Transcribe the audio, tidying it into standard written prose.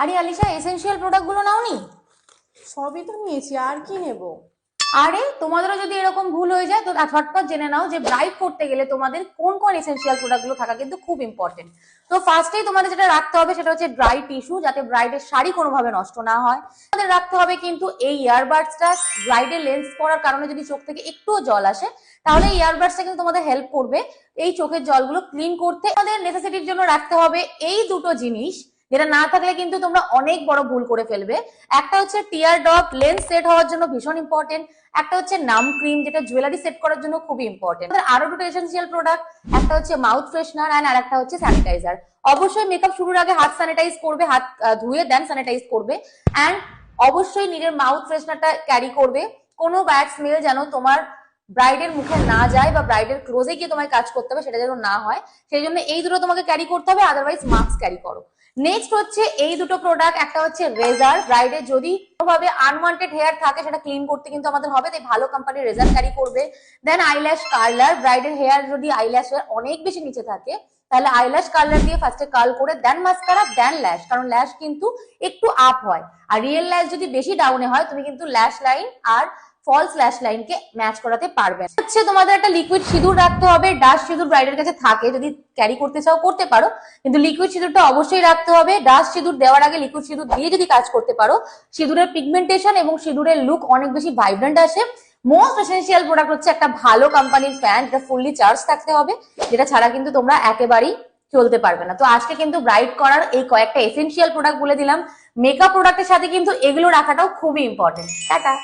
আরে Alisha, essential product গুলো নাওনি? সবই তো নিয়েছি, আর কি নেব? আরে তোমাদেরও যদি এরকম ভুল হয়ে যায় তো ঝটপট জেনে নাও যে ব্রাইড করতে গেলে তোমাদের কোন কোন এসেনশিয়াল প্রোডাক্ট গুলো থাকা কিন্তু খুব ইম্পর্টেন্ট। তো ফার্স্টেই তোমাদের যেটা রাখতে হবে সেটা হচ্ছে ড্রাই টিস্যু, যাতে ব্রাইডের শাড়ি কোনোভাবে নষ্ট না হয়। তোমাদের রাখতে হবে কিন্তু এই ইয়ারবাডসটা। ব্রাইডের লেন্স পরার কারণে যদি চোখ থেকে একটুও জল আসে তাহলে এই ইয়ারবাডসটা কিন্তু তোমাদের হেল্প করবে এই চোখের জলগুলো ক্লিন করতে। তোমাদের নেসেসিটির জন্য রাখতে হবে এই দুটো জিনিস, যেটা না থাকলে কিন্তু তোমরা অনেক বড় ভুল করে ফেলবে। একটা হচ্ছে টিয়ার ড্রপ, লেন্স সেট হওয়ার জন্য ভীষণ ইম্পর্টেন্ট। একটা হচ্ছে নাম ক্রিম, যেটা জুয়েলারি সেট করার জন্য খুবই ইম্পর্টেন্ট। আরো দুটো এসেনশিয়াল প্রোডাক্ট, একটা হচ্ছে মাউথ ফ্রেশনার আর একটা হচ্ছে স্যানিটাইজার। অবশ্যই মেকআপ শুরুর আগে হাত স্যানিটাইজ করবে, হাত ধুয়ে দেন স্যানিটাইজ করবে। অ্যান্ড অবশ্যই নিজের মাউথ ফ্রেশনারটা ক্যারি করবে। কোনো ব্যাড স্মেল যেন তোমার ব্রাইডের মুখে না যায় বা ব্রাইডের ক্লোজে গিয়ে তোমায় কাজ করতে হবে সেটা যেন না হয়, সেই জন্য এই দুটো তোমাকে ক্যারি করতে হবে, আদারওয়াইজ মাস্ক ক্যারি করো। নেক্সট হচ্ছে এই দুটো প্রোডাক্ট, একটা হচ্ছে রেজার। ব্রাইডের যদি কোনোভাবে আনওয়ান্টেড হেয়ার থাকে সেটা ক্লিন করতে কিন্তু আমাদের হবে, তাই ভালো কোম্পানির রেজার ক্যারি করবে। দেন আইল্যাশ কার্লার, ব্রাইডের হেয়ার যদি আইল্যাশের অনেক বেশি নিচে থাকে তাহলে আইল্যাশ কার্লার দিয়ে ফার্স্টে কার্ল করে দেন মাস্কারা দেন ল্যাশ, কারণ ল্যাশ কিন্তু একটু আপ হয়, আর রিয়েল ল্যাশ যদি বেশি ডাউনে হয় তুমি কিন্তু ল্যাশ লাইন আর ফলস ল্যাশ লাইনকে ম্যাচ করাতে পারবে। হচ্ছে তোমাদের একটা লিকুইড সিঁদুর রাখতে হবে। ডাস্ট সিঁদুর ব্রাইডের কাছে থাকে, যদি ক্যারি করতে চাও করতে পারো, কিন্তু লিকুইড সিঁদুরটা অবশ্যই রাখতে হবে। ডাস্ট সিঁদুর দেওয়ার আগে লিকুইড সিঁদুর দিয়ে যদি কাজ করতে পারো, সিঁদুরের পিগমেন্টেশন এবং সিঁদুরের লুক অনেক বেশি ভাইব্রেন্ট আসে। মোস্ট এসেনশিয়াল প্রোডাক্ট হচ্ছে একটা ভালো কোম্পানির ফ্যান, যেটা ফুললি চার্জ থাকতে হবে, যেটা ছাড়া কিন্তু তোমরা একেবারেই চলতে পারবে না। তো আজকে কিন্তু ব্রাইড করার এই কয়েকটা এসেনশিয়াল প্রোডাক্ট বলে দিলাম। মেকআপ প্রোডাক্টের সাথে কিন্তু এগুলো রাখাটাও খুবই ইম্পর্টেন্ট। টাটা।